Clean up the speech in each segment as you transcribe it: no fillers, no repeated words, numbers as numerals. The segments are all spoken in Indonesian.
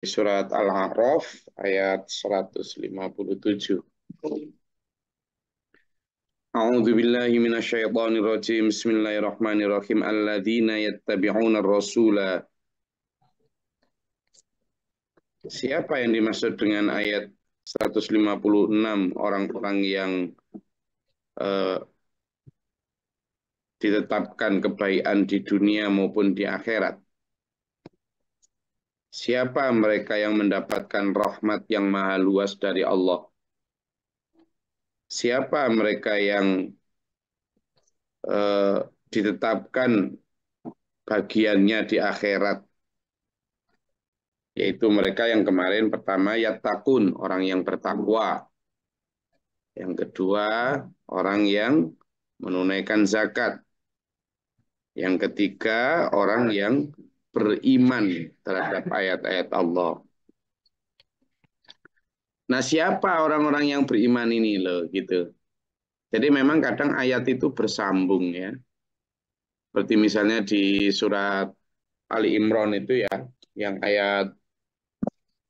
Surat Al-A'raf ayat 157. A'udzu billahi minasyaitonir rajim. Bismillahirrahmanirrahim. Alladzina yattabi'unar rasula. Siapa yang dimaksud dengan ayat 156 orang-orang yang eh, ditetapkan kebaikan di dunia maupun di akhirat? Siapa mereka yang mendapatkan rahmat yang maha luas dari Allah? Siapa mereka yang eh, ditetapkan bagiannya di akhirat, yaitu mereka yang kemarin pertama yattaqun, orang yang bertakwa, yang kedua orang yang menunaikan zakat, yang ketiga orang yang beriman terhadap ayat-ayat Allah. Nah, siapa orang-orang yang beriman ini loh gitu. Jadi memang kadang ayat itu bersambung ya. Seperti misalnya di surat Ali Imran itu ya, yang ayat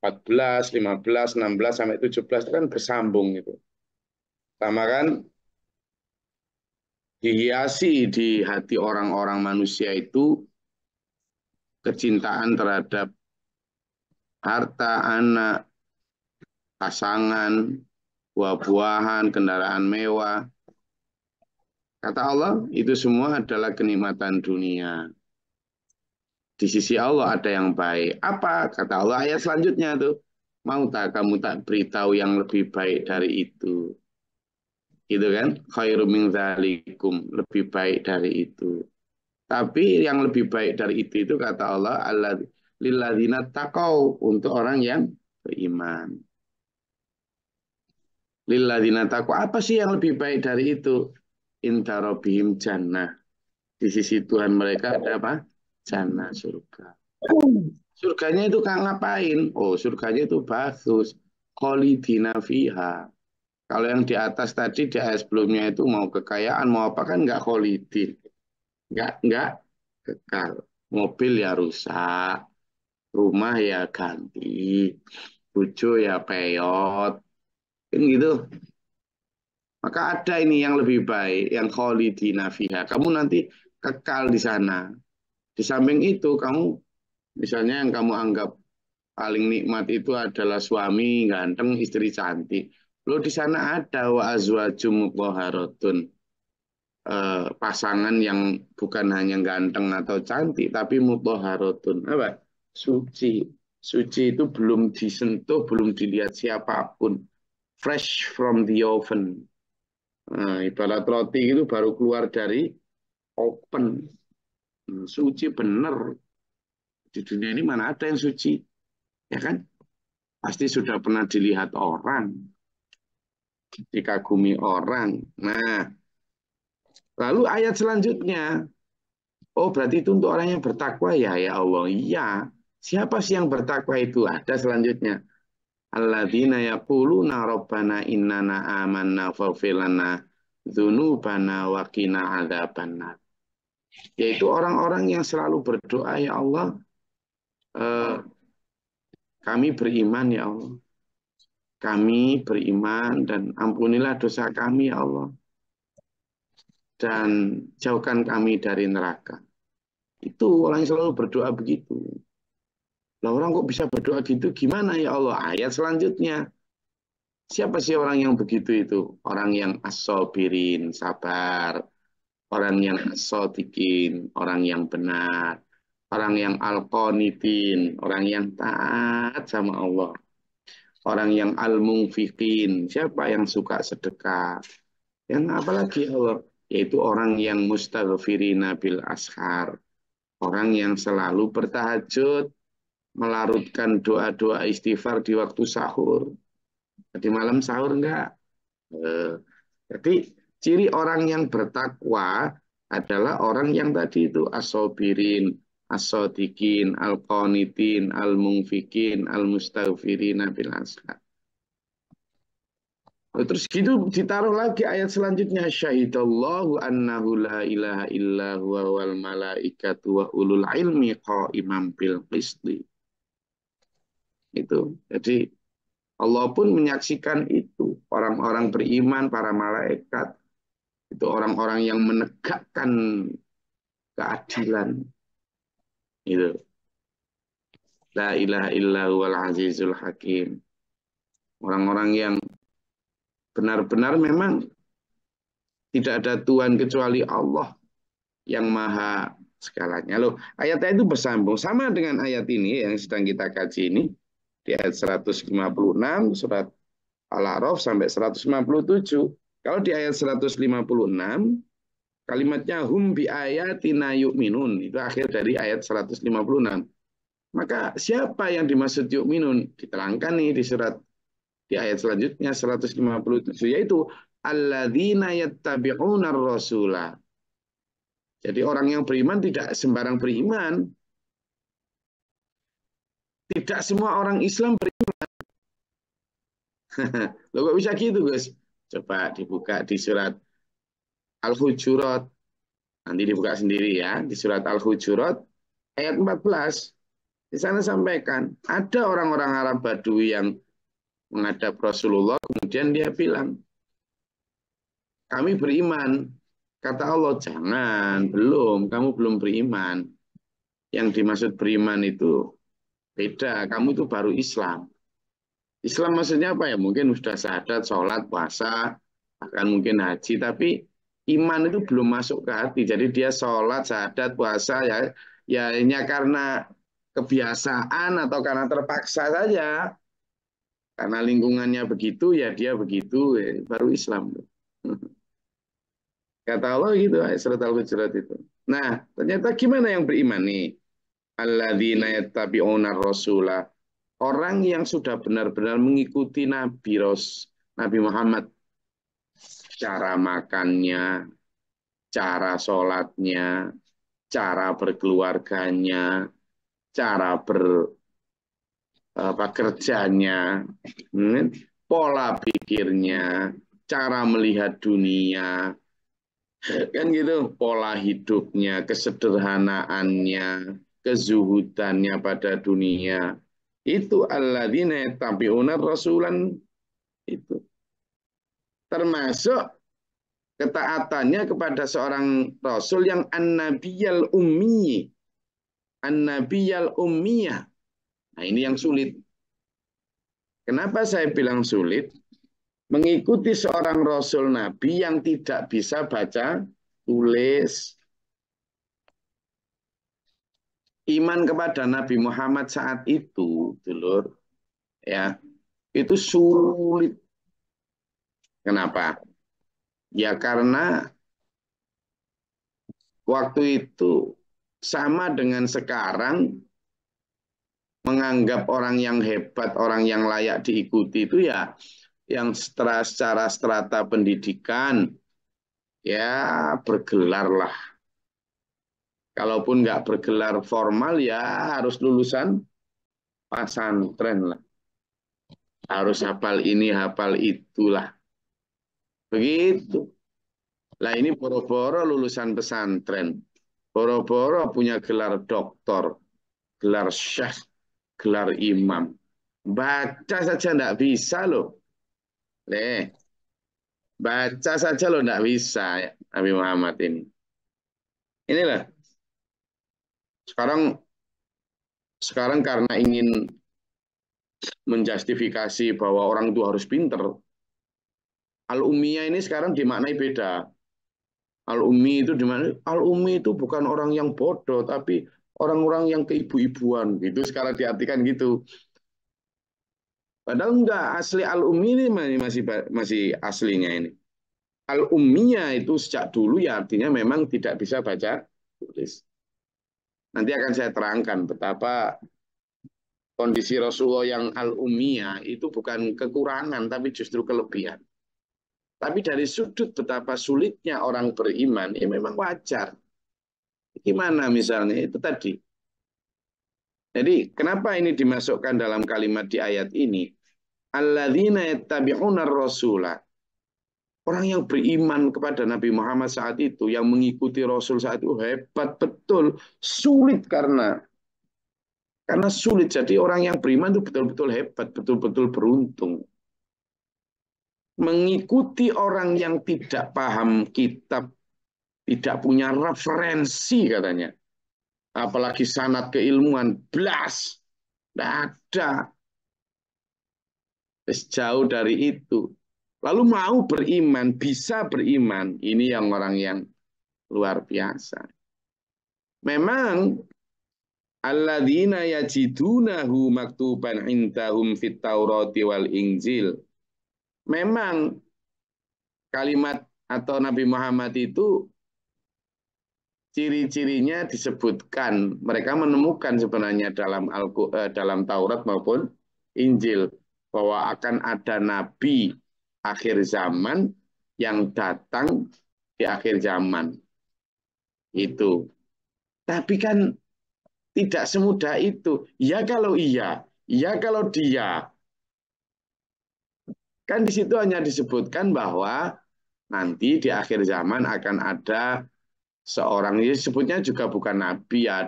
14, 15, 16 sampai 17 itu kan bersambung itu. Sama kan dihiasi di hati orang-orang manusia itu kecintaan terhadap harta, anak, pasangan, buah-buahan, kendaraan mewah. Kata Allah, itu semua adalah kenikmatan dunia. Di sisi Allah ada yang baik. Apa? Kata Allah ayat selanjutnya tuh. Mau tak kamu tak beritahu yang lebih baik dari itu? Gitu kan? Khairu min dzalikum, lebih baik dari itu. Tapi yang lebih baik dari itu kata Allah, Allah lilladzina taqau, untuk orang yang beriman. Lilladzina taqau, apa sih yang lebih baik dari itu? Inta rabbihim jannah. Di sisi Tuhan mereka ada apa? Jannah, surga. Surganya itu kan ngapain? Oh, surganya itu bagus. Khalidina fiha. Kalau yang di atas tadi di ayat sebelumnya itu mau kekayaan mau apa kan nggak kholidin, nggak kekal. Mobil ya rusak, rumah ya ganti, bojo ya peyot, kan gitu. Maka ada ini yang lebih baik, yang kholidina fiha. Kamu nanti kekal di sana. Di samping itu kamu, misalnya yang kamu anggap paling nikmat itu adalah suami ganteng, istri cantik. Lo di sana ada wa azwajum mutahharatun, pasangan yang bukan hanya ganteng atau cantik, tapi mutahharatun. Apa? Suci. Suci itu belum disentuh, belum dilihat siapapun. Fresh from the oven. Nah, ibarat roti itu baru keluar dari oven. Suci bener. Di dunia ini mana ada yang suci? Ya kan? Pasti sudah pernah dilihat orang, dikagumi orang. Nah, lalu ayat selanjutnya, oh berarti itu untuk orang yang bertakwa ya, ya Allah. Iya. Siapa sih yang bertakwa itu? Ada selanjutnya. Alladzina yaquluna rabbana innana amanna faghfir lana dzunubana wa qina adzabannar. Yaitu orang-orang yang selalu berdoa, ya Allah, eh, kami beriman ya Allah. Kami beriman dan ampunilah dosa kami ya Allah. Dan jauhkan kami dari neraka. Itu orang yang selalu berdoa begitu. Lah orang kok bisa berdoa gitu? Gimana ya Allah? Ayat selanjutnya. Siapa sih orang yang begitu itu? Orang yang as-sabirin, sabar. Orang yang as-sadiqin, orang yang benar. Orang yang al-qanitin, orang yang taat sama Allah. Orang yang al-munfiqin, siapa yang suka sedekah? Yang apalagi Allah? Yaitu orang yang mustaghfirina bil ashar. Orang yang selalu bertahajud, melarutkan doa-doa istighfar di waktu sahur. Di malam sahur enggak? Eh, Jadi ciri orang yang bertakwa adalah orang yang tadi itu as-sabirin, as-sadiqin, al-qanitin, al-munfikin, al-mustaghfirina bil ashar. Terus gitu ditaruh lagi ayat selanjutnya, syahidallahu annahu la ilaha illa huwa wal malaikatu wa ulul ilmi qaiman bil qisti. Itu. Jadi Allah pun menyaksikan itu. Orang-orang beriman, para malaikat, itu orang-orang yang menegakkan keadilan. Itu. La ilaha illa huwal azizul hakim. Orang-orang yang benar-benar memang tidak ada Tuhan kecuali Allah yang maha segalanya. Loh, ayatnya itu bersambung sama dengan ayat ini yang sedang kita kaji ini di ayat 156 surat Al-A'raf sampai 157. Kalau di ayat 156 kalimatnya hum bi ayatina yu'minun itu akhir dari ayat 156. Maka siapa yang dimaksud yu'minun? Diterangkan nih di surat di ayat selanjutnya 157 yaitu alladzina yattabi'unar rasulah. Jadi orang yang beriman tidak sembarang beriman. Tidak semua orang Islam beriman. Loh kok bisa gitu, Gus? Coba dibuka di surat Al-Hujurat. Nanti dibuka sendiri ya. Di surat Al-Hujurat ayat 14. Di sana sampaikan, ada orang-orang Arab Badui yang menghadap Rasulullah, kemudian dia bilang, kami beriman. Kata Allah, jangan, belum, kamu belum beriman. Yang dimaksud beriman itu beda, kamu itu baru Islam. Islam maksudnya apa ya? Mungkin sudah syahadat, sholat, puasa, bahkan mungkin haji, tapi iman itu belum masuk ke hati. Jadi dia sholat, syahadat, puasa, ya hanya karena kebiasaan atau karena terpaksa saja. Karena lingkungannya begitu, ya dia begitu, baru Islam. Kata Allah gitu, ayat surat Al-Hujurat itu. Nah, ternyata gimana yang beriman nih? Alladzina yattabi'una rasulah. Orang yang sudah benar-benar mengikuti Nabi Muhammad. Cara makannya, cara sholatnya, cara berkeluarganya, cara kerjanya, pola pikirnya, cara melihat dunia, kan gitu, pola hidupnya, kesederhanaannya, kezuhudannya pada dunia. Itu alladzina yattabi'una rasulan itu. Termasuk ketaatannya kepada seorang rasul yang an-nabiyal ummi. An-nabiyal ummiyah. Nah, ini yang sulit. Kenapa saya bilang sulit? Mengikuti seorang rasul nabi yang tidak bisa baca tulis. Iman kepada Nabi Muhammad saat itu, dulur, ya, itu sulit. Kenapa? Ya karena waktu itu sama dengan sekarang menganggap orang yang hebat, orang yang layak diikuti itu ya yang secara strata pendidikan ya bergelar lah. Kalaupun nggak bergelar formal ya harus lulusan pesantren lah. Harus hafal ini, hafal itulah. Begitu. Lah ini boro-boro lulusan pesantren. Boro-boro punya gelar doktor, gelar syekh, gelar imam. Baca saja enggak bisa loh. Baca saja loh enggak bisa ya, Nabi Muhammad ini. Inilah sekarang sekarang karena ingin menjustifikasi bahwa orang itu harus pinter, al-ummiyah ini sekarang dimaknai beda. Al-ummi itu dimaknai al-ummi itu bukan orang yang bodoh, tapi orang-orang yang keibu-ibuan gitu sekarang diartikan gitu. Padahal enggak, asli al-ummi ini masih aslinya ini. Al-ummiyah itu sejak dulu ya artinya memang tidak bisa baca tulis. Nanti akan saya terangkan betapa kondisi Rasulullah yang al-ummiyah itu bukan kekurangan tapi justru kelebihan. Tapi dari sudut betapa sulitnya orang beriman, ya memang wajar. Gimana misalnya itu tadi. Jadi kenapa ini dimasukkan dalam kalimat di ayat ini? Alladzina yattabi'una rasulah. Orang yang beriman kepada Nabi Muhammad saat itu, yang mengikuti Rasul saat itu hebat betul, sulit Karena sulit. Jadi orang yang beriman itu betul-betul hebat, betul-betul beruntung. Mengikuti orang yang tidak paham kitab, tidak punya referensi katanya. Apalagi sanad keilmuan, blas. Tidak ada. Jauh dari itu. Lalu mau beriman, bisa beriman. Ini yang orang yang luar biasa. Memang alladzina yajidunahu maktuban indahum fit Taurati wal Injil. Memang kalimat atau Nabi Muhammad itu ciri-cirinya disebutkan. Mereka menemukan sebenarnya dalam Taurat maupun Injil bahwa akan ada nabi akhir zaman yang datang di akhir zaman. Itu. Tapi kan tidak semudah itu. Ya kalau iya, ya kalau dia. Kan di situ hanya disebutkan bahwa nanti di akhir zaman akan ada seorang, ini sebutnya juga bukan nabi ya,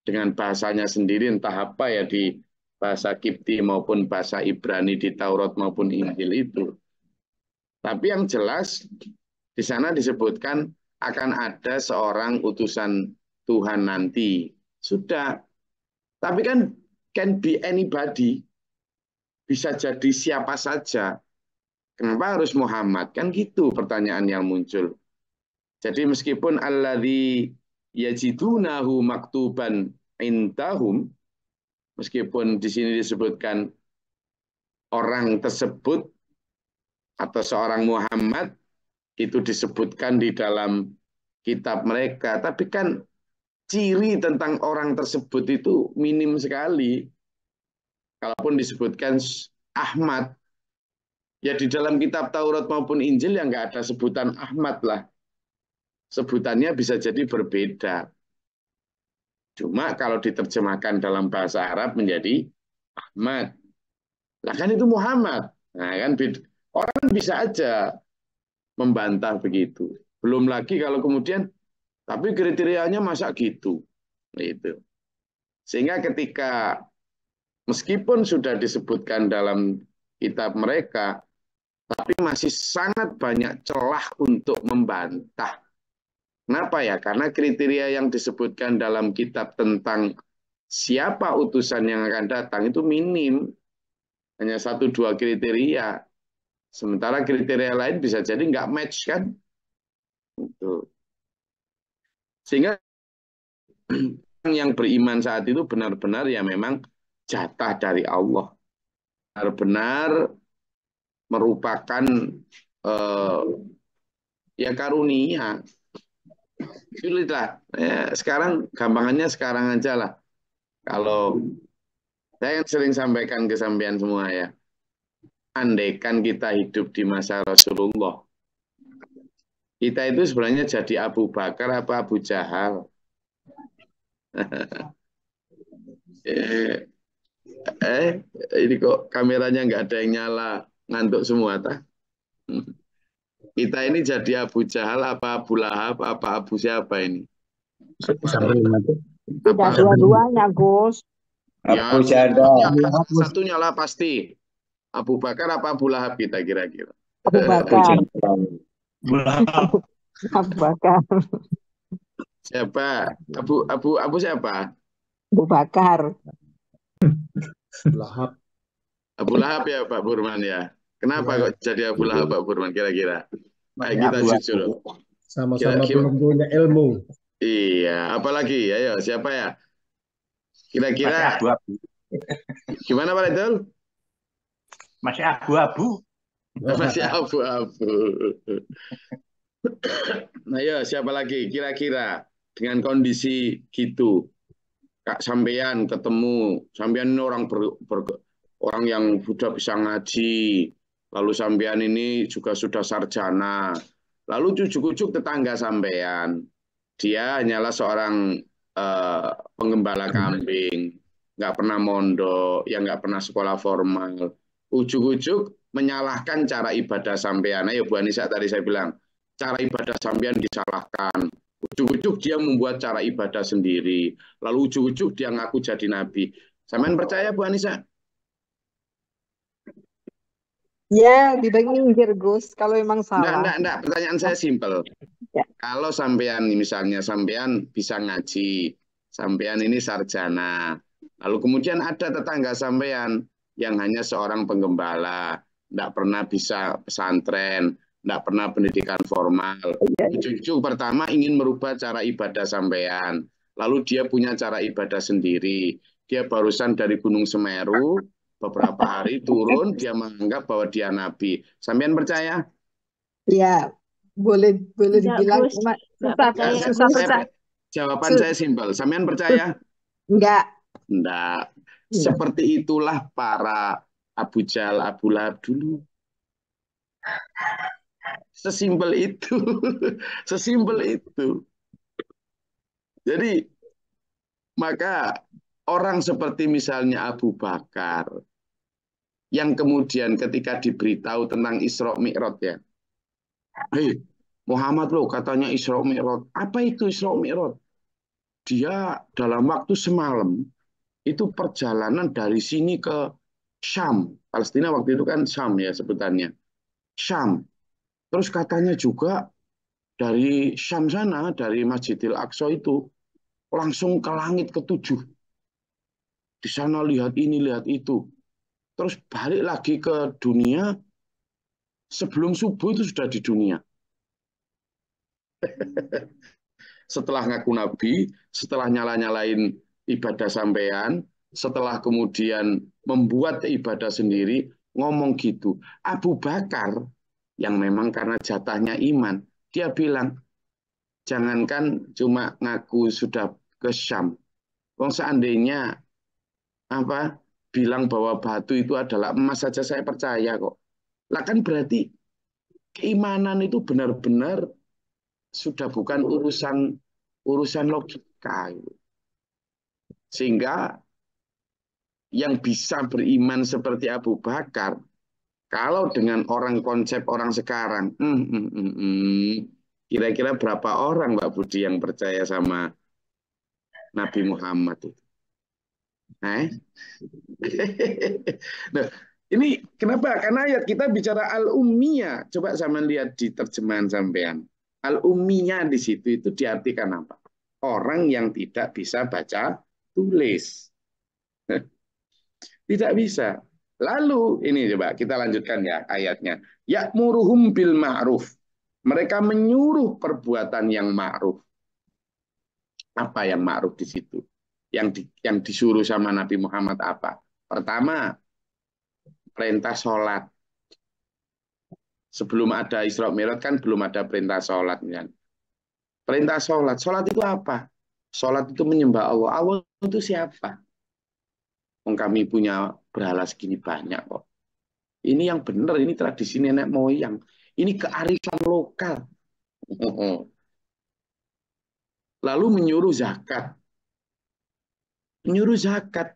dengan bahasanya sendiri entah apa ya di bahasa Kipti maupun bahasa Ibrani di Taurat maupun Injil itu. Tapi yang jelas di sana disebutkan akan ada seorang utusan Tuhan nanti. Sudah. Tapi kan can be anybody. Bisa jadi siapa saja. Kenapa harus Muhammad? Kan gitu pertanyaan yang muncul. Jadi meskipun alladzi yajidunahu maktuban indahum, meskipun di sini disebutkan orang tersebut atau seorang Muhammad itu disebutkan di dalam kitab mereka, tapi kan ciri tentang orang tersebut itu minim sekali. Kalaupun disebutkan Ahmad, ya di dalam kitab Taurat maupun Injil yang nggak ada sebutan Ahmad lah. Sebutannya bisa jadi berbeda. Cuma kalau diterjemahkan dalam bahasa Arab menjadi Ahmad. Lah kan itu Muhammad. Nah kan orang bisa aja membantah begitu. Belum lagi kalau kemudian tapi kriterianya masa gitu. Itu. Sehingga ketika meskipun sudah disebutkan dalam kitab mereka, tapi masih sangat banyak celah untuk membantah. Kenapa ya? Karena kriteria yang disebutkan dalam kitab tentang siapa utusan yang akan datang itu minim. Hanya 1-2 kriteria. Sementara kriteria lain bisa jadi nggak match kan? Itu. Sehingga yang beriman saat itu benar-benar ya memang jatah dari Allah. Benar-benar merupakan ya karunia. Sulitlah. Sekarang gampangannya sekarang aja lah. Kalau saya sering sampaikan ke sampean semua ya, andaikan kita hidup di masa Rasulullah, kita itu sebenarnya jadi Abu Bakar apa Abu Jahal? Ini kok kameranya nggak ada yang nyala, ngantuk semua, tah? Kita ini jadi Abu Jahal apa Abu Lahab apa Abu siapa ini? Tidak dua-duanya, Gus. Ya, satunya lah pasti. Abu Bakar apa Abu Lahab kita kira-kira? Abu Bakar. Abu Bakar. Siapa? Abu siapa? Abu Bakar. Lahab. Abu Lahab ya Pak Burman ya. Kenapa kok jadi Abu Lahab Pak Burman kira-kira? Baik, kita jujur. Sama-sama belum punya ilmu. Iya, apalagi? Ayo, siapa ya? Kira-kira gimana Pak Redol? Masih abu-abu. Masih abu-abu. Nah, ya, siapa lagi? Kira-kira dengan kondisi gitu, Kak sampean ketemu, sampean ini orang yang sudah bisa ngaji, lalu sampean ini juga sudah sarjana, lalu cucuk-cucuk tetangga sampean, dia hanyalah seorang penggembala kambing, nggak pernah mondok, yang nggak pernah sekolah formal, ujuk-ujuk menyalahkan cara ibadah sampean. Ayo Bu Anissa tadi saya bilang, cara ibadah sampean disalahkan. Ujuk-ujuk dia membuat cara ibadah sendiri. Lalu ujuk-ujuk dia ngaku jadi nabi. Sampean percaya Bu Anissa? Ya, lebih baik minggir, Gus. Kalau emang salah. Enggak. Pertanyaan saya simpel. Ya. Kalau sampean misalnya sampean bisa ngaji, sampean ini sarjana, lalu kemudian ada tetangga sampean yang hanya seorang penggembala, enggak pernah bisa pesantren, enggak pernah pendidikan formal. Ya, ya. Cucu pertama ingin merubah cara ibadah sampean, lalu dia punya cara ibadah sendiri. Dia barusan dari Gunung Semeru, beberapa hari turun, dia menganggap bahwa dia nabi. Sampean percaya? Ya, boleh Enggak, dibilang Gus. cuma Enggak susah, percaya, susah Gus. percaya. Jawaban saya simpel. Sampean percaya? Enggak. Enggak. Enggak. Seperti itulah para Abu Jahal, Abu Lahab dulu. Sesimpel itu. Sesimpel itu. Jadi, maka orang seperti misalnya Abu Bakar, yang kemudian ketika diberitahu tentang Isra Mi'raj ya, hei Muhammad loh katanya Isra Mi'raj. Apa itu Isra Mi'raj? Dia dalam waktu semalam itu perjalanan dari sini ke Syam. Palestina waktu itu kan Syam ya sebutannya. Syam. Terus katanya juga dari Syam sana, dari Masjidil Aqsa itu, langsung ke langit ketujuh. Di sana lihat ini, lihat itu. Terus balik lagi ke dunia, sebelum subuh itu sudah di dunia. Setelah ngaku nabi, setelah nyala-nyalain ibadah sampean, setelah kemudian membuat ibadah sendiri, ngomong gitu. Abu Bakar, yang memang karena jatahnya iman, dia bilang, jangankan cuma ngaku sudah ke Syam. Wong seandainya apa bilang bahwa batu itu adalah emas saja saya percaya kok. Lah kan berarti keimanan itu benar-benar sudah bukan urusan logika. Sehingga yang bisa beriman seperti Abu Bakar, kalau dengan konsep orang sekarang, kira-kira berapa orang Mbak Budi yang percaya sama Nabi Muhammad itu? Nah, nah, ini kenapa? Karena ayat kita bicara al-ummiyah. Coba sama lihat di terjemahan sampean. Al-ummiyah di situ itu diartikan apa? Orang yang tidak bisa baca tulis. Tidak bisa. Lalu ini coba kita lanjutkan ya ayatnya. Ya'muruhum bil ma'ruf. Mereka menyuruh perbuatan yang ma'ruf. Apa yang ma'ruf di situ? Yang disuruh sama Nabi Muhammad apa? Pertama, perintah sholat. Sebelum ada Isra Mi'raj kan belum ada perintah sholat. Kan? Perintah sholat. Sholat itu apa? Sholat itu menyembah Allah. Allah itu siapa? Kami punya berhala segini banyak kok. Ini yang benar, ini tradisi nenek moyang. Ini kearifan lokal. Lalu menyuruh zakat. Menyuruh zakat.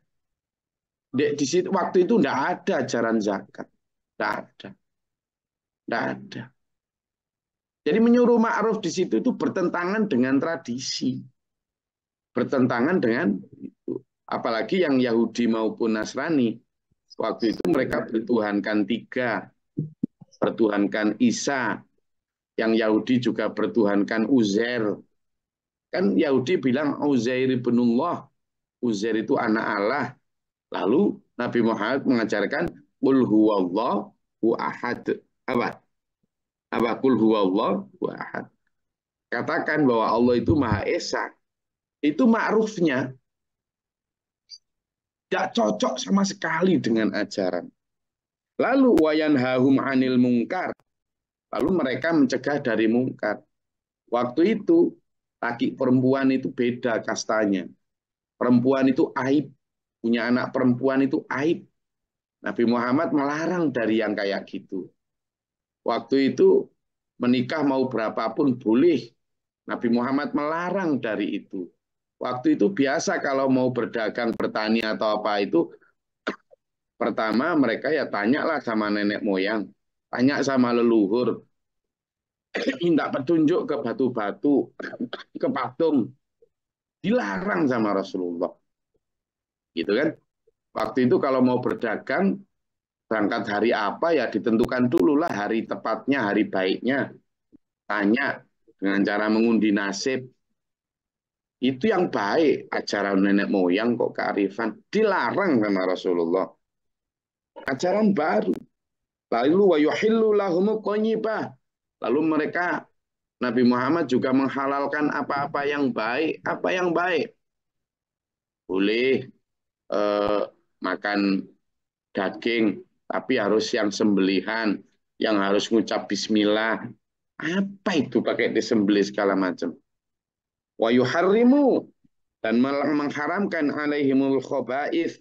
Di situ, waktu itu tidak ada ajaran zakat. Tidak ada. Tidak ada. Jadi menyuruh ma'ruf di situ itu bertentangan dengan tradisi. Bertentangan dengan itu. Apalagi yang Yahudi maupun Nasrani. Waktu itu mereka bertuhankan tiga. Bertuhankan Isa. Yang Yahudi juga bertuhankan Uzair. Kan Yahudi bilang Uzair ibnullah. Uzair itu anak Allah. Lalu Nabi Muhammad mengajarkan qul huwallahu ahad. Apa? Apa qul huwallahu ahad. Katakan bahwa Allah itu Maha Esa. Itu ma'rufnya tidak cocok sama sekali dengan ajaran. Lalu wayanhahum anil mungkar. Lalu mereka mencegah dari mungkar. Waktu itu laki perempuan itu beda kastanya. Perempuan itu aib. Punya anak perempuan itu aib. Nabi Muhammad melarang dari yang kayak gitu. Waktu itu menikah mau berapapun boleh. Nabi Muhammad melarang dari itu. Waktu itu biasa kalau mau berdagang, bertani atau apa itu, pertama mereka ya tanyalah sama nenek moyang, tanya sama leluhur, minta petunjuk ke batu-batu, ke patung, dilarang sama Rasulullah, gitu kan? Waktu itu kalau mau berdagang, berangkat hari apa ya ditentukan dulu lah hari tepatnya, hari baiknya. Tanya dengan cara mengundi nasib. Itu yang baik, ajaran nenek moyang kok kearifan. Dilarang sama Rasulullah. Ajaran baru. Lalu wa yuhillu lahumut thayyibah. Lalu mereka, Nabi Muhammad juga menghalalkan apa-apa yang baik. Apa yang baik? Boleh makan daging, tapi harus yang sembelihan, yang harus ngucap bismillah. Apa itu pakai disembelih segala macam? Wa yuharrimu, dan mengharamkan alaihimul khaba'ith,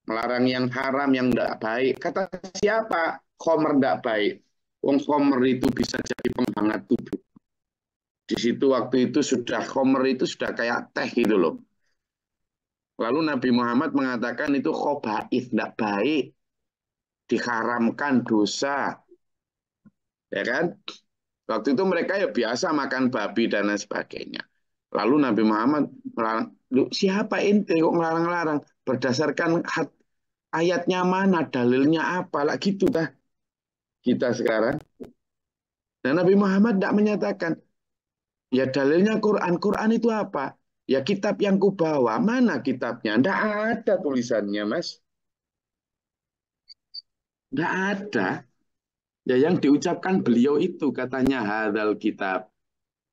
melarang yang haram, yang tidak baik. Kata siapa? Khomer tidak baik. Wong khomer itu bisa jadi penghangat tubuh. Di situ waktu itu sudah khomer itu sudah kayak teh gitu loh. Lalu Nabi Muhammad mengatakan itu khaba'ith, tidak baik, diharamkan, dosa. Ya kan? Waktu itu mereka ya biasa makan babi dan lain sebagainya. Lalu Nabi Muhammad melarang, siapa ente kok melarang-larang? Berdasarkan ayatnya mana, dalilnya apa, lah gitu dah kita sekarang. Dan Nabi Muhammad tidak menyatakan, ya dalilnya Quran. Quran itu apa? Ya kitab yang kubawa. Mana kitabnya? Tidak ada tulisannya, Mas. Tidak ada. Ya yang diucapkan beliau itu katanya hadzal kitab,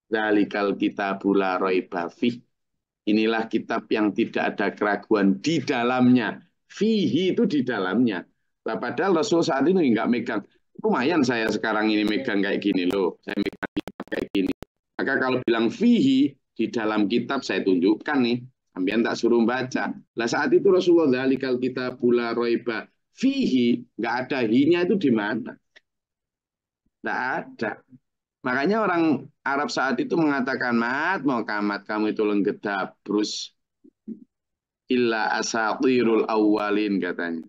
dzalikal kitabul la raiba fih. Inilah kitab yang tidak ada keraguan di dalamnya. Fihi itu di dalamnya. Nah, padahal Rasul saat ini nggak megang. Lumayan saya sekarang ini megang kayak gini loh. Saya megang kitab kayak gini. Maka kalau bilang fihi, di dalam kitab saya tunjukkan nih. Sampeyan tak suruh baca. Lah saat itu Rasulullah dzalikal kitabul la raiba fihi, nggak ada hi-nya itu di mana? Nggak ada. Makanya orang Arab saat itu mengatakan, mat mau kamat kamu itu lenggedap, terus illa asatirul awwalin katanya.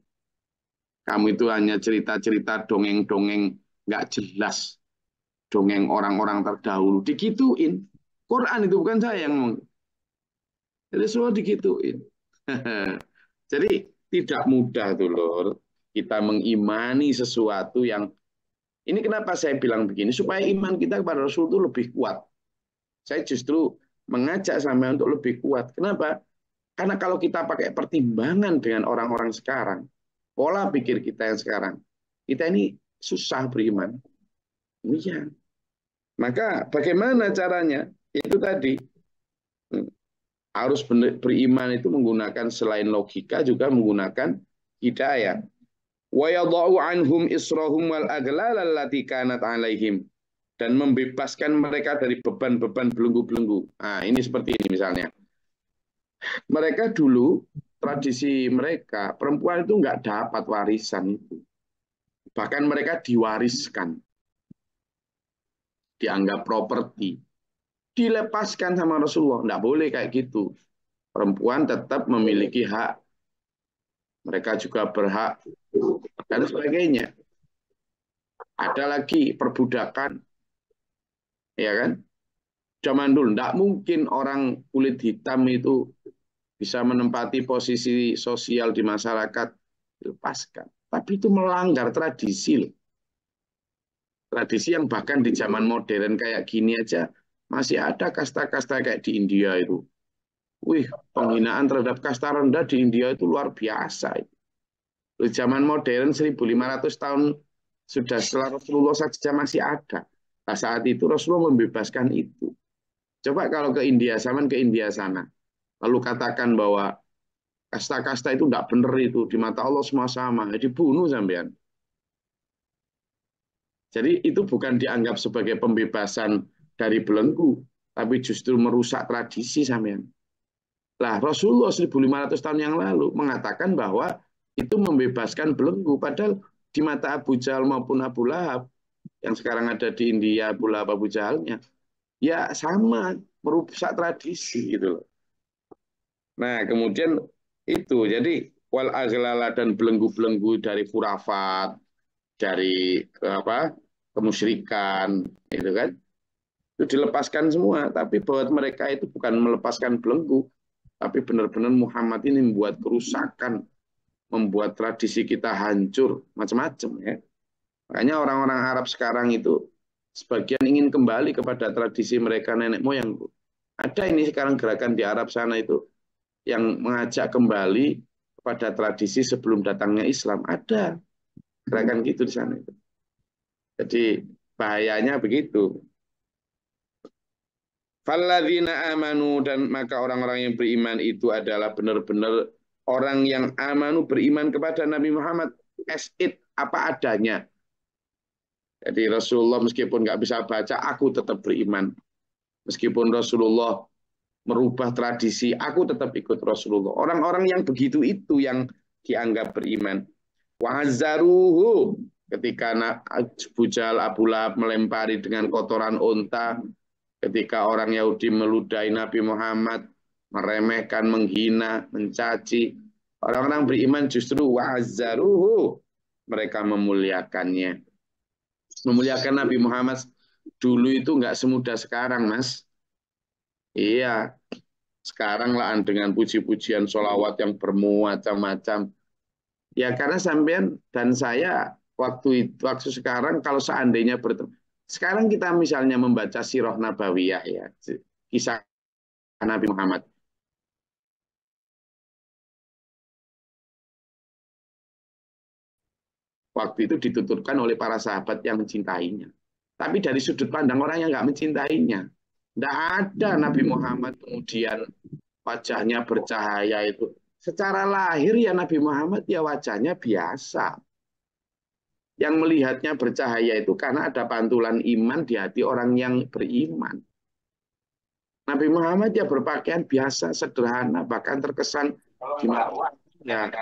Kamu itu hanya cerita-cerita dongeng-dongeng nggak jelas, dongeng orang-orang terdahulu. Dikituin. Quran itu bukan saya yang ngomong. Jadi semua dikituin. Jadi tidak mudah tuh lor kita mengimani sesuatu yang ini kenapa saya bilang begini, supaya iman kita kepada Rasul itu lebih kuat. Saya justru mengajak sampai untuk lebih kuat. Kenapa? Karena kalau kita pakai pertimbangan dengan orang-orang sekarang, pola pikir kita yang sekarang, kita ini susah beriman. Iya. Maka bagaimana caranya? Itu tadi. Harus beriman itu menggunakan selain logika, juga menggunakan hidayah. وَيَضَعُ عَنْهُمْ إِسْرَهُمْ وَالْأَغْلَالَ الَّتِي كَانَتْ عَلَيْهِمْ, dan membebaskan mereka dari beban-beban belenggu-belenggu. Nah, ini seperti ini misalnya. Mereka dulu, tradisi mereka, perempuan itu nggak dapat warisan itu. Bahkan mereka diwariskan. Dianggap properti. Dilepaskan sama Rasulullah. Nggak boleh kayak gitu. Perempuan tetap memiliki hak. Mereka juga berhak dan sebagainya. Ada lagi perbudakan, ya kan? Zaman dulu tidak mungkin orang kulit hitam itu bisa menempati posisi sosial di masyarakat, dilepaskan. Tapi itu melanggar tradisi, tradisi yang bahkan di zaman modern kayak gini aja masih ada kasta-kasta kayak di India itu. Wih, penghinaan terhadap kasta rendah di India itu luar biasa. Di zaman modern 1500 tahun sudah setelah Rasulullah saja masih ada. Nah, saat itu Rasulullah membebaskan itu. Coba kalau ke India, zaman ke India sana, lalu katakan bahwa kasta-kasta itu tidak benar itu, di mata Allah semua sama, dibunuh sampean. Jadi itu bukan dianggap sebagai pembebasan dari belenggu, tapi justru merusak tradisi sampean. Lah Rasulullah 1500 tahun yang lalu mengatakan bahwa itu membebaskan belenggu, padahal di mata Abu Jahal maupun Abu Lahab yang sekarang ada di India, Abu Lahab, Abu Jahalnya, ya sama, merusak tradisi gitu loh. Nah kemudian itu, jadi wal aghlala dan belenggu-belenggu dari khurafat, dari kemusyrikan, itu kan, itu dilepaskan semua. Tapi buat mereka itu bukan melepaskan belenggu, tapi benar-benar Muhammad ini membuat kerusakan membuat tradisi kita hancur, macam-macam ya. Makanya orang-orang Arab sekarang itu sebagian ingin kembali kepada tradisi mereka nenek moyang. Ada ini sekarang gerakan di Arab sana itu yang mengajak kembali kepada tradisi sebelum datangnya Islam. Ada gerakan gitu di sana itu. Jadi bahayanya begitu. Falladzina amanu, dan maka orang-orang yang beriman itu adalah benar-benar orang yang amanu, beriman kepada Nabi Muhammad as it, apa adanya. Jadi Rasulullah meskipun nggak bisa baca, aku tetap beriman. Meskipun Rasulullah merubah tradisi, aku tetap ikut Rasulullah. Orang-orang yang begitu itu yang dianggap beriman. Wa'azzaruhu, ketika Abu Jahal, Abu Lahab melempari dengan kotoran unta, ketika orang Yahudi meludahi Nabi Muhammad, meremehkan, menghina, mencaci, orang-orang beriman justru wa'azzaruhu, mereka memuliakannya. Memuliakan Nabi Muhammad dulu itu nggak semudah sekarang, Mas. Iya, sekarang lah dengan puji-pujian sholawat yang bermacam-macam. Ya karena sampean dan saya waktu sekarang kalau seandainya bertemu, sekarang kita misalnya membaca Sirah Nabawiyah ya, kisah Nabi Muhammad. Waktu itu dituturkan oleh para sahabat yang mencintainya. Tapi dari sudut pandang orang yang nggak mencintainya, tidak ada Nabi Muhammad kemudian wajahnya bercahaya itu. Secara lahir ya Nabi Muhammad ya wajahnya biasa. Yang melihatnya bercahaya itu karena ada pantulan iman di hati orang yang beriman. Nabi Muhammad ya berpakaian biasa, sederhana, bahkan terkesan ya.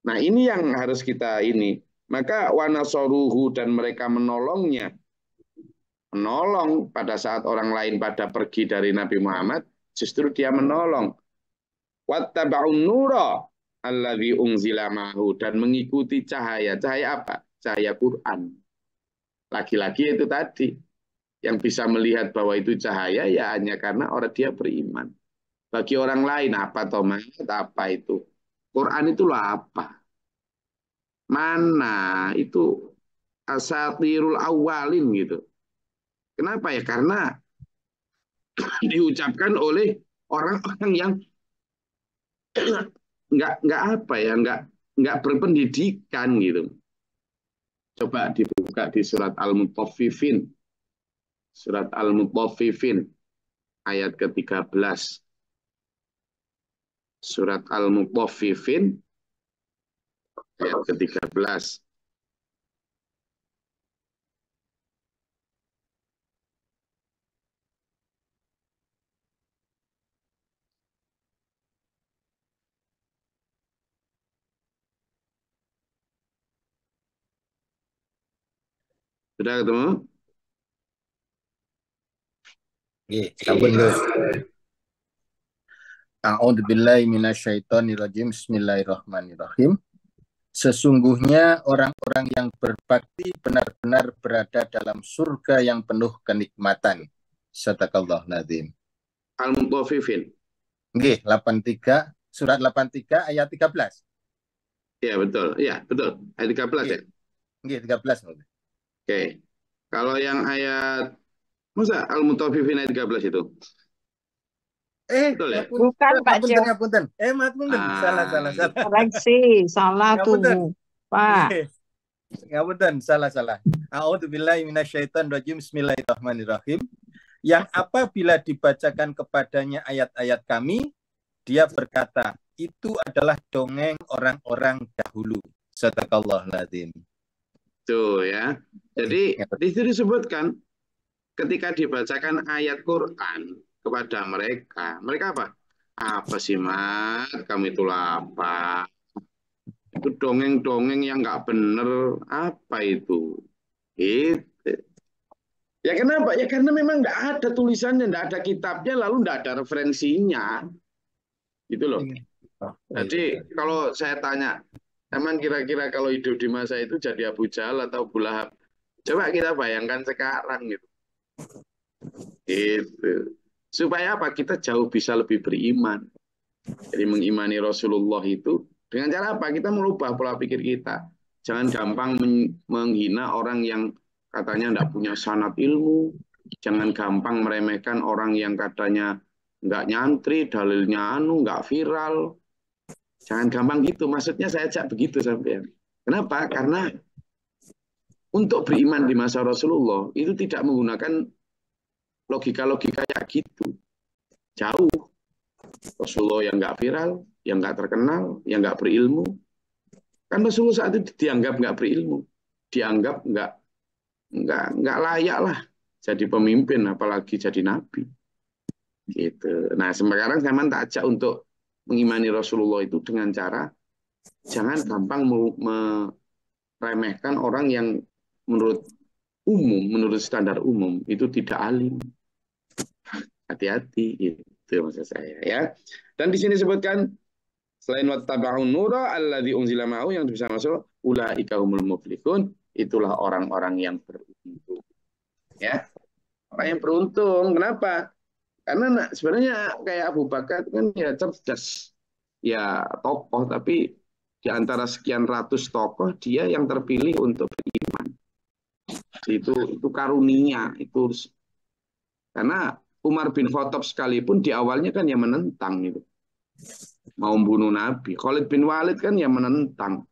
Nah ini yang harus kita ini. Maka wanasoruhu, dan mereka menolongnya. Menolong pada saat orang lain pada pergi dari Nabi Muhammad, justru dia menolong. Wattaba'un nura alladzi unzila ma'hu, dan mengikuti cahaya. Cahaya apa? Cahaya Quran. Lagi-lagi itu tadi. Yang bisa melihat bahwa itu cahaya ya hanya karena orang dia beriman. Bagi orang lain apa Thomas? Apa itu? Quran itulah apa? Mana itu asatirul awalin gitu. Kenapa ya? Karena diucapkan oleh orang-orang yang nggak apa ya, nggak berpendidikan gitu. Coba dibuka di surat Al-Mutaffifin. Surat Al-Mutaffifin ayat ke-13. Surat Al-Mutaffifin ayat ke-13. Sudah ketemu? Sampun Gus. A'udzubillahi minasyaitonirrajim. Bismillahirrahmanirrahim. Sesungguhnya orang-orang yang berbakti benar-benar berada dalam surga yang penuh kenikmatan. Sadaqallahul Nadzim. Al-Mutaffifin. Nggih, 83, surat 83 ayat 13. Ya, betul. Ya, betul. Ayat 13 ya? Nggih, 13. Oke. Kalau yang ayat masa Al-Mutaffifin ayat 13 itu? Betul ya? Bukan Pak Jo. Ngapunten. Salah. Koreksi, salah tuh Pak. Ngapunten, salah. A'udzubillahi minasyaitonirrajim. Bismillahirrahmanirrahim. Yang apabila dibacakan kepadanya ayat-ayat kami, dia berkata, itu adalah dongeng orang-orang dahulu. Sadaqallahul Nadzim. Tuh ya. Jadi di situ disebutkan ketika dibacakan ayat Quran kepada mereka, mereka apa? Apa sih, Mat? Kamu itulah apa? Itu dongeng-dongeng yang nggak bener. Apa itu? Itu. Ya kenapa? Ya karena memang nggak ada tulisannya, nggak ada kitabnya, lalu nggak ada referensinya. Gitu loh. Jadi kalau saya tanya, emang kira-kira kalau hidup di masa itu jadi Abu Jahal atau Abu Lahab? Coba kita bayangkan sekarang gitu. Gitu. Supaya apa? Kita jauh bisa lebih beriman. Jadi mengimani Rasulullah itu dengan cara apa? Kita merubah pola pikir kita. Jangan gampang menghina orang yang katanya tidak punya sanad ilmu. Jangan gampang meremehkan orang yang katanya nggak nyantri, dalilnya nggak viral. Jangan gampang gitu. Maksudnya saya ajak begitu sampai. Kenapa? Karena untuk beriman di masa Rasulullah itu tidak menggunakan logika-logika kayak gitu. Jauh. Rasulullah yang nggak viral, yang nggak terkenal, yang nggak berilmu. Kan Rasulullah saat itu dianggap nggak berilmu, dianggap nggak layak lah jadi pemimpin, apalagi jadi nabi. Gitu. Nah sekarang saya tak ajak untuk mengimani Rasulullah itu dengan cara jangan gampang meremehkan orang yang menurut menurut standar umum itu tidak alim. Hati-hati itu maksud saya ya. Dan di sini sebutkan selain wattaba'un nura alladzi unzila ma'hu yang bisa masuk ulaika humul muflihun, itulah orang-orang yang beruntung. Ya. Orang yang beruntung. Kenapa? Karena sebenarnya kayak Abu Bakar kan ya cerdas. Ya tokoh tapi di antara sekian ratus tokoh dia yang terpilih untuk beriman. Itu karunia, itu karena Umar bin Khattab sekalipun di awalnya kan yang menentang itu. Mau membunuh Nabi. Khalid bin Walid kan yang menentang.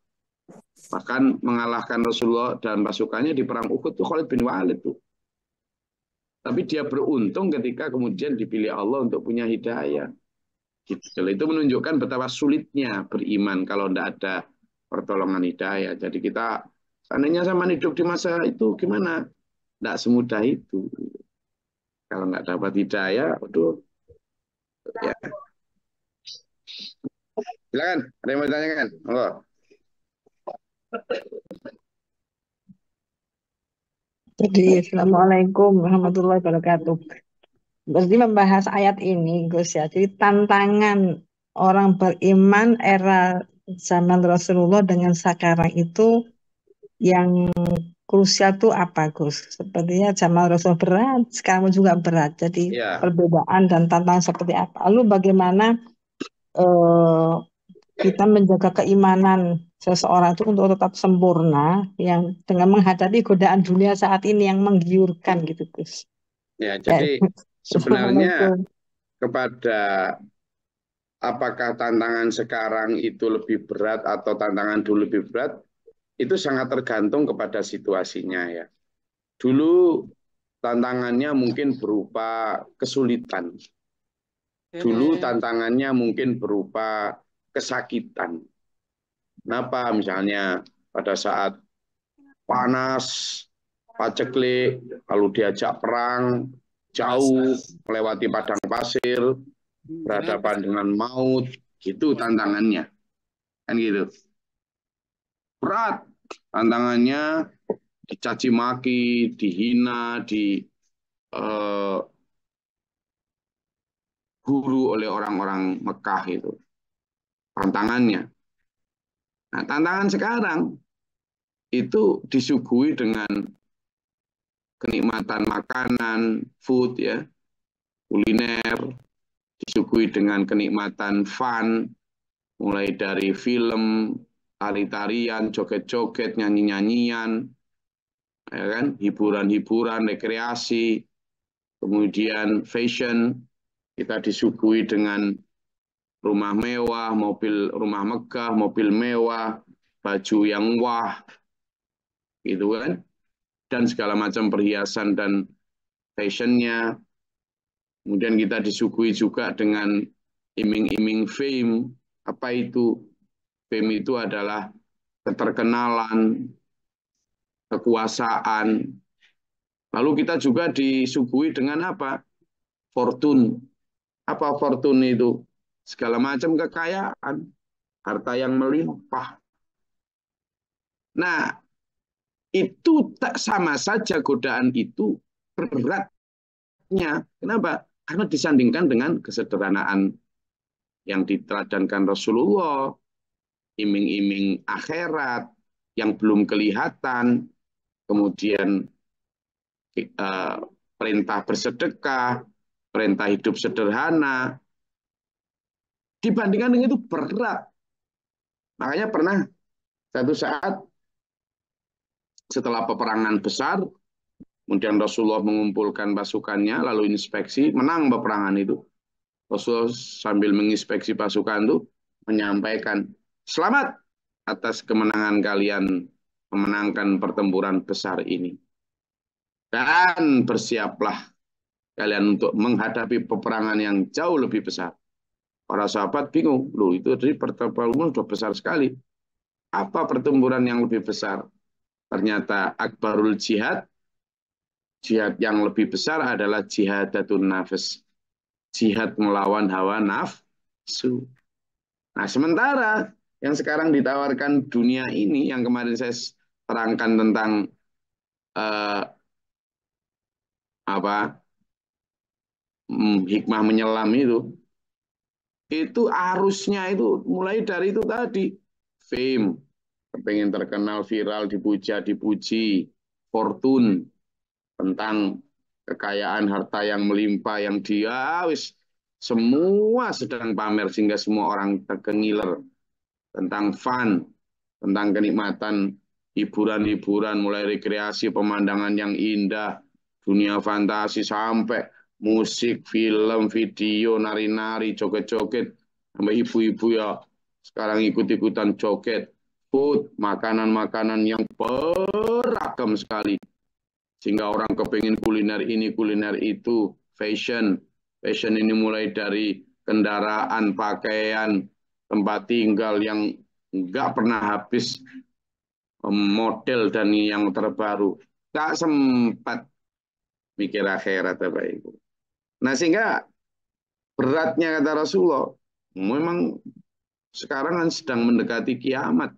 Bahkan mengalahkan Rasulullah dan pasukannya di perang Uhud itu Khalid bin Walid tuh. Tapi dia beruntung ketika kemudian dipilih Allah untuk punya hidayah. Gitu. Itu menunjukkan betapa sulitnya beriman kalau tidak ada pertolongan hidayah. Jadi kita seandainya zaman hidup di masa itu gimana? Tidak semudah itu. Kalau nggak dapat hidayah, aduh. Ya. Silakan, ada yang mau ditanyakan? Oh. Jadi, Assalamualaikum warahmatullahi wabarakatuh. Berarti membahas ayat ini, Gus ya. Jadi tantangan orang beriman era zaman Rasulullah dengan sekarang itu yang krusial itu apa, Gus? Sepertinya zaman Rasul berat, sekarang juga berat. Jadi Ya. perbedaan dan tantangan seperti apa? Lalu bagaimana kita menjaga keimanan seseorang itu untuk tetap sempurna yang dengan menghadapi godaan dunia saat ini yang menggiurkan gitu, Gus. Ya, jadi sebenarnya kepada apakah tantangan sekarang itu lebih berat atau tantangan dulu lebih berat, itu sangat tergantung kepada situasinya ya. Dulu tantangannya mungkin berupa kesulitan. Dulu tantangannya mungkin berupa kesakitan. Kenapa? Misalnya pada saat panas, paceklik, lalu diajak perang, jauh, melewati padang pasir, berhadapan dengan maut, itu tantangannya. Kan gitu. Berat tantangannya, dicaci maki, dihina, guru oleh orang-orang Mekah itu. Tantangannya. Nah, tantangan sekarang itu disuguhi dengan kenikmatan makanan, food ya, kuliner, disuguhi dengan kenikmatan fun, mulai dari film, tari-tarian, joget-joget, nyanyi-nyanyian, ya kan, hiburan-hiburan, rekreasi, kemudian fashion, kita disuguhi dengan rumah mewah, rumah megah, mobil mewah, baju yang wah, gitu kan, dan segala macam perhiasan dan fashionnya. Kemudian kita disuguhi juga dengan iming-iming fame. Apa itu? Fame itu adalah keterkenalan, kekuasaan. Lalu kita juga disuguhi dengan apa? Fortune. Apa fortune itu? Segala macam kekayaan, harta yang melimpah. Nah, itu tak sama saja godaan itu beratnya. Kenapa? Karena disandingkan dengan kesederhanaan yang diteladankan Rasulullah, iming-iming akhirat yang belum kelihatan, kemudian perintah bersedekah, perintah hidup sederhana, dibandingkan dengan itu berat. Makanya pernah satu saat setelah peperangan besar, kemudian Rasulullah mengumpulkan pasukannya, lalu inspeksi, menang peperangan itu. Rasulullah sambil menginspeksi pasukan itu, menyampaikan, selamat atas kemenangan kalian memenangkan pertempuran besar ini. Dan bersiaplah kalian untuk menghadapi peperangan yang jauh lebih besar. Para sahabat bingung, loh itu dari pertempuran sudah besar sekali. Apa pertempuran yang lebih besar? Ternyata akbarul jihad, jihad yang lebih besar adalah jihadatun nafs. Jihad melawan hawa nafsu. Nah, sementara yang sekarang ditawarkan dunia ini, yang kemarin saya terangkan tentang hikmah menyelam itu arusnya itu mulai dari itu tadi. Fame, kepengen terkenal, viral, dipuja-dipuji, fortune, tentang kekayaan harta yang melimpah, yang dia semua sedang pamer sehingga semua orang terkengiler. Tentang fun, tentang kenikmatan hiburan-hiburan, mulai rekreasi, pemandangan yang indah, dunia fantasi, sampai musik, film, video, nari-nari, joget-joget, sampai ibu-ibu ya sekarang ikut-ikutan joget, food, makanan-makanan yang beragam sekali, sehingga orang kepingin kuliner ini, kuliner itu, fashion ini mulai dari kendaraan, pakaian, tempat tinggal yang nggak pernah habis, model dan yang terbaru. Nggak sempat mikir akhirat, Bapak Ibu. Nah, sehingga beratnya kata Rasulullah, memang sekarang kan sedang mendekati kiamat,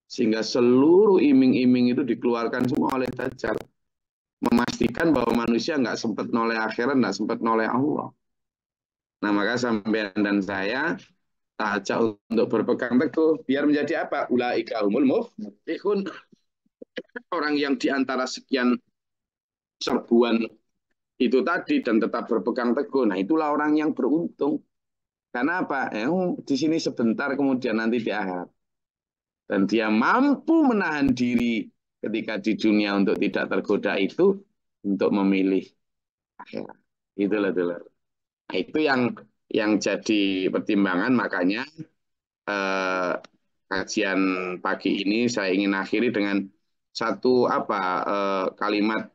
sehingga seluruh iming-iming itu dikeluarkan semua oleh Dajjal, memastikan bahwa manusia nggak sempat noleh akhirat, nggak sempat noleh Allah. Nah, maka sampean dan saya ajak untuk berpegang teguh, biar menjadi apa? Ulaika humul muflihun. Orang yang diantara sekian serbuan itu tadi dan tetap berpegang teguh. Nah, itulah orang yang beruntung. Karena apa? Di sini sebentar, kemudian nanti di akhirat. Dan dia mampu menahan diri ketika di dunia untuk tidak tergoda itu, untuk memilih akhirat. Itulah. Nah, itu yang jadi pertimbangan. Makanya kajian pagi ini saya ingin akhiri dengan satu kalimat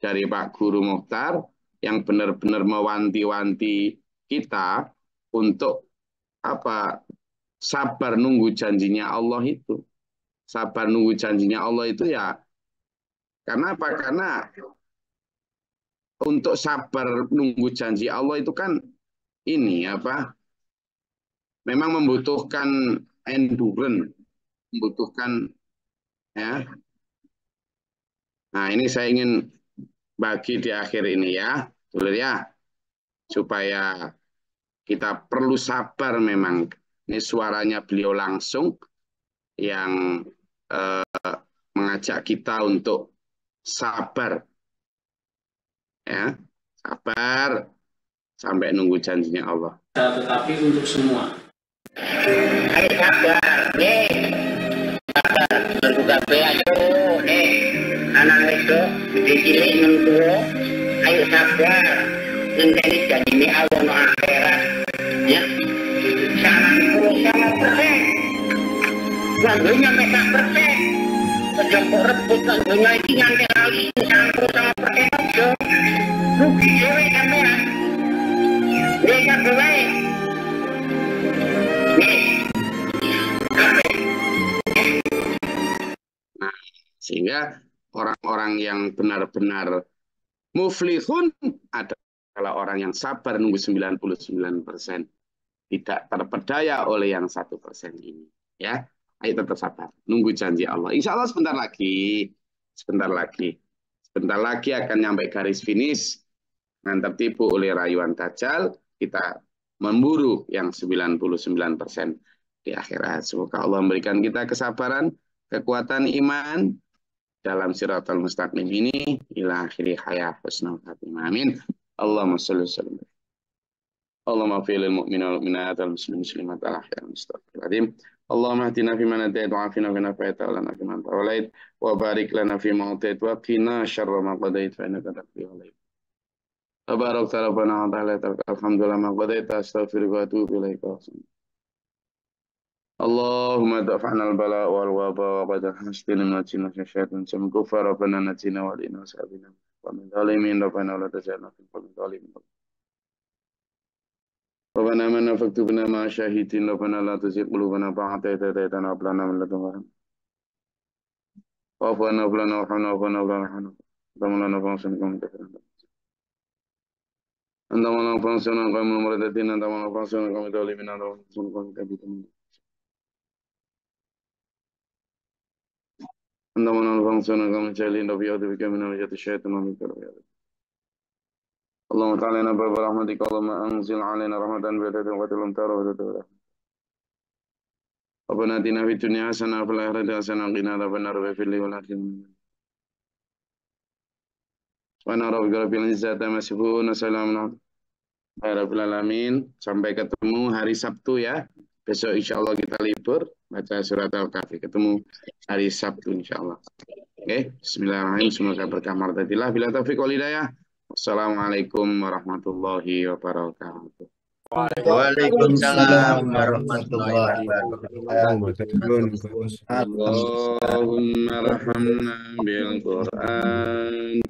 dari Pak Guru Mukhtar yang benar-benar mewanti-wanti kita untuk sabar nunggu janjinya Allah itu. Sabar nunggu janjinya Allah itu ya karena apa? Karena untuk sabar nunggu janji Allah itu kan ini memang membutuhkan endurance, membutuhkan ya. Nah, ini saya ingin bagi di akhir ini ya, dulu ya, supaya kita perlu sabar memang. Ini suaranya beliau langsung yang mengajak kita untuk sabar, ya, sabar sampai nunggu janjinya Allah. Tetapi untuk semua. Ayo sabar, sabar, berbuka ayo, anak itu dicilih mentua, ayo sabar, ngenteni janji Allah no akhirat, ya, sangat persen, langgunya mereka persen, sejauh rebut langgunya ini nganti kali 90% aja, rugi dewe sampean, mereka boleh. Nah, sehingga orang-orang yang benar-benar muflihun adalah orang yang sabar nunggu 99%, tidak terpedaya oleh yang 1% ini. Ya, ayo tetap sabar, nunggu janji Allah. Insya Allah sebentar lagi akan nyampe garis finish, dengan tertipu oleh rayuan Dajjal, kita memburu yang 99% di akhirat. Semoga Allah memberikan kita kesabaran, kekuatan iman dalam siratal mustaqim ini ila akhiri hayat husnul khatimah. Amin. Allahumma sholli wa sallim. اللهم اغفر للمؤمنين والمؤمنات والمسلمين والمسلمات الأحياء المستغفر العظيم. اللهم اهدنا فيمن هديت وعافنا فيما عافيت ولنا فيمن توليت وبارك لنا فيما أعطيت وقنا شر ما قضيت فإنك تقضي عليك تبارك ربنا وتعالى الحمد لله ما قضيت أستغفرك وأتوب إليك. اللهم ادفع عنا البلاء والوباء وبدل الحسد من نجينا من الشياطين من كفار ربنا نجينا ولينا وصحبنا ومن ظالمين ربنا ولا تجعلنا في القوم الظالمين. ربنا آمنا فاكتبنا مع الشاهدين ربنا لا تزغ قلوبنا بعد إذ هديتنا وهب لنا من لدنك رحمة واعف عنا واغفر لنا وارحمنا واغفر لنا وارحمنا ضمن لنا فانصرنا قوم كافرين. أنت مولانا فانصرنا قوم المرددين أنت مولانا فانصرنا قوم الظالمين أنت مولانا فانصرنا قوم الكافرين. أنت مولانا فانصرنا قوم الجاهلين وبيعوذ بك من وجهة الشيطان ومن كل وجهة. اللهم تعالى لنا باب رحمتك اللهم أنزل علينا رحمة بيدك وتلم ترى ربنا آتنا في الدنيا حسنة وفي الآخرة حسنة وقنا عذاب النار واغفر لي ولأخي وأنا ربك رب العزة عما يصفون وسلام على رب العالمين. Sampai ketemu hari Sabtu ya. Besok insya Allah kita libur baca surat Al-Kahfi. Ketemu hari Sabtu insya Allah. Oke, bismillahirrahmanirrahim. Semoga berkah martatillah. Bila taufiq wal hidayah. Wassalamualaikum warahmatullahi wabarakatuh. Waalaikumsalam warahmatullahi wabarakatuh. Allahumma rahamna bil Qur'an.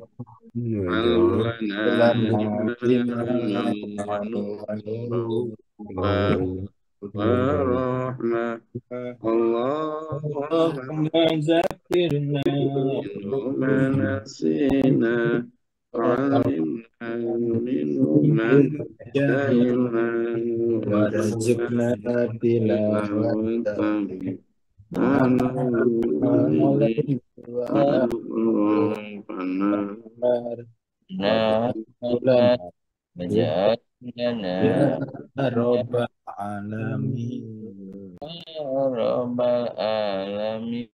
Allahumma zakirna ma nasina وعلمنا منه من جاهلنا warzuqna tilawata rabbal alamin.